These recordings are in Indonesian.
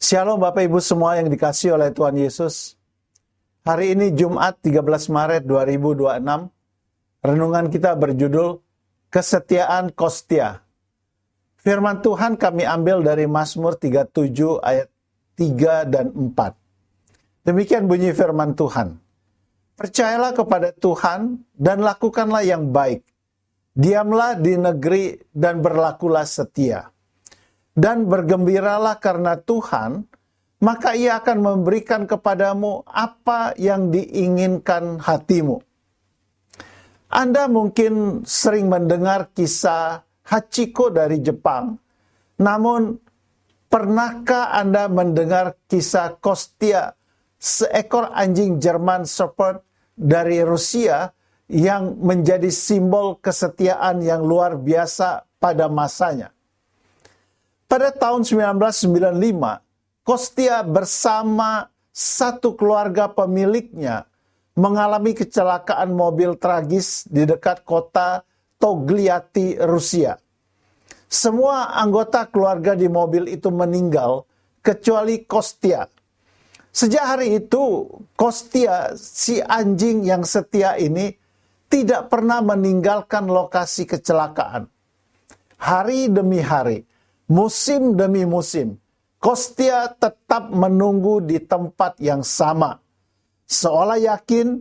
Shalom Bapak Ibu semua yang dikasihi oleh Tuhan Yesus. Hari ini Jumat 13 Maret 2026. Renungan kita berjudul Kesetiaan Kostia. Firman Tuhan kami ambil dari Mazmur 37 ayat 3 dan 4. Demikian bunyi firman Tuhan. Percayalah kepada Tuhan dan lakukanlah yang baik. Diamlah di negeri dan berlakulah setia. Dan bergembiralah karena Tuhan, maka Ia akan memberikan kepadamu apa yang diinginkan hatimu. Anda mungkin sering mendengar kisah Hachiko dari Jepang, namun pernahkah Anda mendengar kisah Kostia, seekor anjing German Shepherd dari Rusia yang menjadi simbol kesetiaan yang luar biasa pada masanya? Pada tahun 1995, Kostia bersama satu keluarga pemiliknya mengalami kecelakaan mobil tragis di dekat kota Togliatti, Rusia. Semua anggota keluarga di mobil itu meninggal, kecuali Kostia. Sejak hari itu, Kostia, si anjing yang setia ini, tidak pernah meninggalkan lokasi kecelakaan. Hari demi hari, musim demi musim, Kostia tetap menunggu di tempat yang sama. Seolah yakin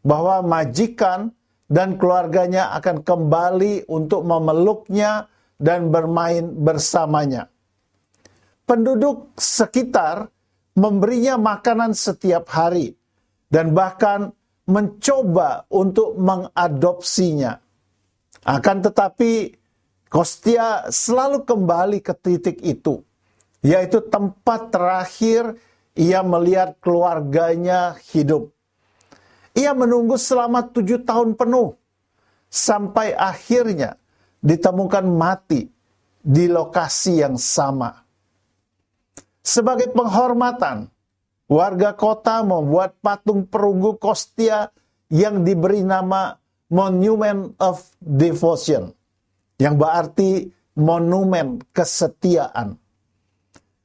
bahwa majikan dan keluarganya akan kembali untuk memeluknya dan bermain bersamanya. Penduduk sekitar memberinya makanan setiap hari dan bahkan mencoba untuk mengadopsinya. Akan tetapi, Kostia selalu kembali ke titik itu, yaitu tempat terakhir ia melihat keluarganya hidup. Ia menunggu selama 7 tahun penuh, sampai akhirnya ditemukan mati di lokasi yang sama. Sebagai penghormatan, warga kota membuat patung perunggu Kostia yang diberi nama Monument of Devotion, yang berarti monumen kesetiaan.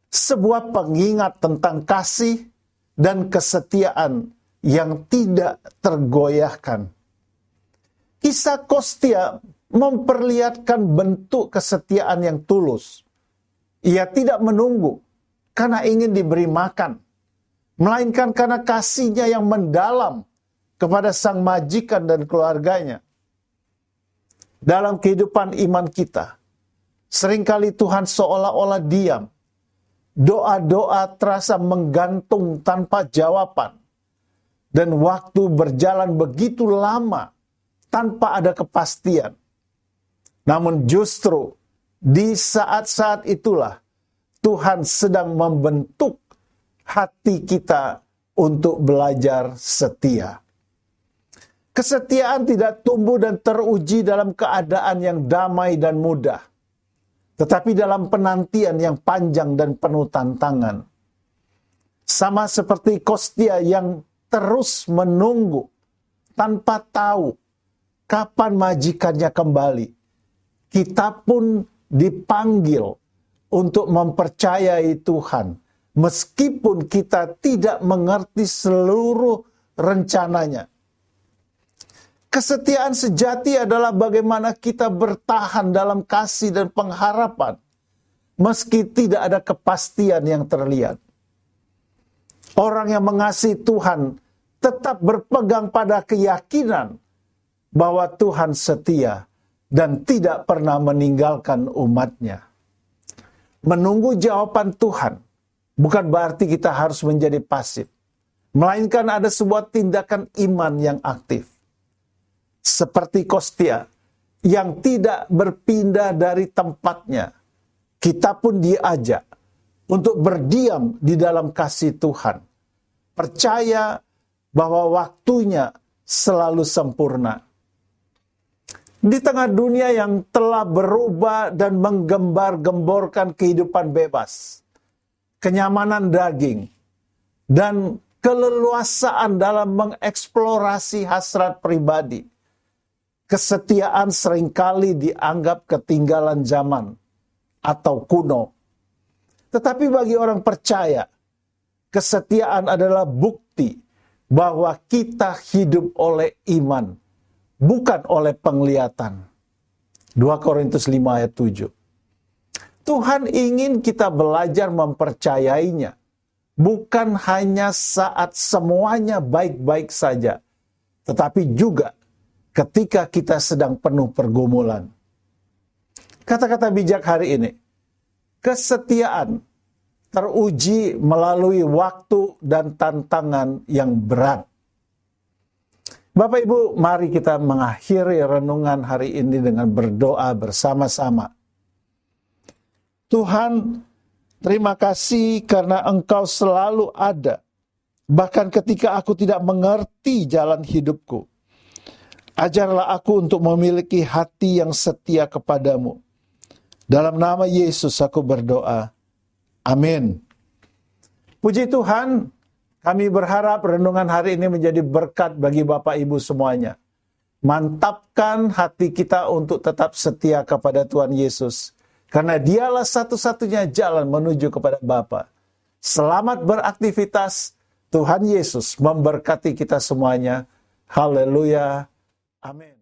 Sebuah pengingat tentang kasih dan kesetiaan yang tidak tergoyahkan. Kisah Kostia memperlihatkan bentuk kesetiaan yang tulus. Ia tidak menunggu karena ingin diberi makan, melainkan karena kasihnya yang mendalam kepada sang majikan dan keluarganya. Dalam kehidupan iman kita, seringkali Tuhan seolah-olah diam. Doa-doa terasa menggantung tanpa jawaban. Dan waktu berjalan begitu lama tanpa ada kepastian. Namun justru di saat-saat itulah Tuhan sedang membentuk hati kita untuk belajar setia. Kesetiaan tidak tumbuh dan teruji dalam keadaan yang damai dan mudah, tetapi dalam penantian yang panjang dan penuh tantangan. Sama seperti Kostia yang terus menunggu tanpa tahu kapan majikannya kembali, kita pun dipanggil untuk mempercayai Tuhan, meskipun kita tidak mengerti seluruh rencananya. Kesetiaan sejati adalah bagaimana kita bertahan dalam kasih dan pengharapan, meski tidak ada kepastian yang terlihat. Orang yang mengasihi Tuhan tetap berpegang pada keyakinan bahwa Tuhan setia dan tidak pernah meninggalkan umatnya. Menunggu jawaban Tuhan bukan berarti kita harus menjadi pasif, melainkan ada sebuah tindakan iman yang aktif. Seperti Kostia yang tidak berpindah dari tempatnya, kita pun diajak untuk berdiam di dalam kasih Tuhan. Percaya bahwa waktunya selalu sempurna. Di tengah dunia yang telah berubah dan menggembar-gemborkan kehidupan bebas, kenyamanan daging, dan keleluasaan dalam mengeksplorasi hasrat pribadi, kesetiaan seringkali dianggap ketinggalan zaman atau kuno. Tetapi bagi orang percaya, kesetiaan adalah bukti bahwa kita hidup oleh iman, bukan oleh penglihatan. 2 Korintus 5 ayat 7. Tuhan ingin kita belajar mempercayainya, bukan hanya saat semuanya baik-baik saja, tetapi juga ketika kita sedang penuh pergumulan. Kata-kata bijak hari ini, kesetiaan teruji melalui waktu dan tantangan yang berat. Bapak Ibu, mari kita mengakhiri renungan hari ini dengan berdoa bersama-sama. Tuhan, terima kasih karena Engkau selalu ada, bahkan ketika aku tidak mengerti jalan hidupku. Ajarlah aku untuk memiliki hati yang setia kepadamu. Dalam nama Yesus aku berdoa. Amin. Puji Tuhan, kami berharap renungan hari ini menjadi berkat bagi Bapak Ibu semuanya. Mantapkan hati kita untuk tetap setia kepada Tuhan Yesus. Karena dialah satu-satunya jalan menuju kepada Bapa. Selamat beraktivitas. Tuhan Yesus memberkati kita semuanya. Haleluya. Amin.